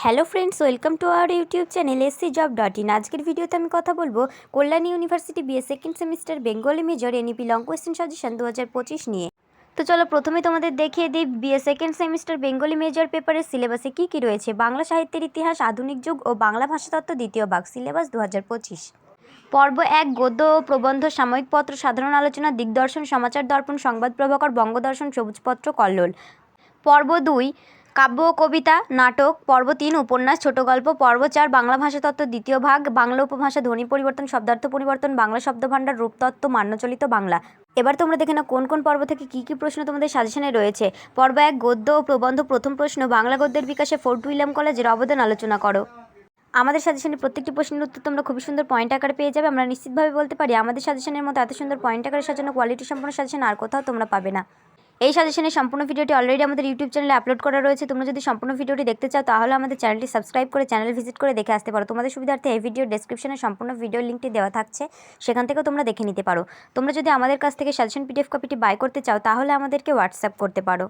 Hello friends, welcome to our YouTube channel SCJob.in। আজকের ভিডিওতে আমি কথা বলবো Kalyani university BA second semester Bengali major NEP long question suggestion 2025 নিয়ে। তো চলো প্রথমে তোমাদের দেখিয়ে দিই BA second semester Bengali major পেপারের সিলেবাসে কী কী রয়েছে। বাংলা সাহিত্যের ইতিহাস, আধুনিক যুগ ও বাংলা ভাষাতত্ত্ব দ্বিতীয় ভাগ, সিলেবাস 2025। পর্ব 1 গদ্য ও প্রবন্ধ, সাময়িক পত্র, সাধারণ আলোচনা, দিগদর্শন, সমাচার দর্পণ, সংবাদ প্রভাকর, বঙ্গদর্শন, সবুজপত্র, কল্লোল। পর্ব 2 কাব্য ও কবিতা, নাটক। পর্ব 3 উপন্যাস, ছোট গল্প। পর্ব 4 বাংলা ভাষাতত্ত্ব দ্বিতীয় ভাগ, বাংলা উপভাষা, ধ্বনি পরিবর্তন, শব্দার্থ পরিবর্তন, বাংলা শব্দভাণ্ডার, রূপতত্ত্ব, মান্যচলিত বাংলা। এবার তোমরা দেখে নাও কোন কোন পর্ব থেকে কী কী প্রশ্ন তোমাদের সাজেশনে রয়েছে। পর্ব 1 গদ্য ও প্রবন্ধ, প্রথম প্রশ্ন, বাংলা গদ্যের বিকাশে ফোর্ট উইলিয়াম কলেজের অবদান আলোচনা করো। আমাদের সাজেশনের প্রত্যেকটি প্রশ্নের উত্তর তোমরা খুবই সুন্দর পয়েন্ট আকারে পেয়ে যাবে। আমরা নিশ্চিতভাবে বলতে পারি আমাদের সাজেশনের মতো এত সুন্দর পয়েন্ট আকারে সাজানো কোয়ালিটি সম্পন্ন সাজেশন আর কোথাও তোমরা পাবে না। এই সাজেশনের সম্পূর্ণ ভিডিওটি অলরেডি আমাদের ইউটিউব চ্যানেলে আপলোড করা রয়েছে। তোমরা যদি সম্পূর্ণ ভিডিওটি দেখতে চাও তাহলে আমাদের চ্যানেলটি সাবস্ক্রাইব করে চ্যানেল ভিজিট করে দেখে আসতে পারো। তোমাদের সুবিধার্থে এই ভিডিওর ডেসক্রিপশনে সম্পূর্ণ ভিডিও লিঙ্কটি দেওয়া থাকছে, সেখান থেকেও তোমরা দেখে নিতে পারো। তোমরা যদি আমাদের কাছ থেকে সাজেশন PDF কপিটি বাই করতে চাও তাহলে আমাদেরকে হোয়াটসঅ্যাপ করতে পারো।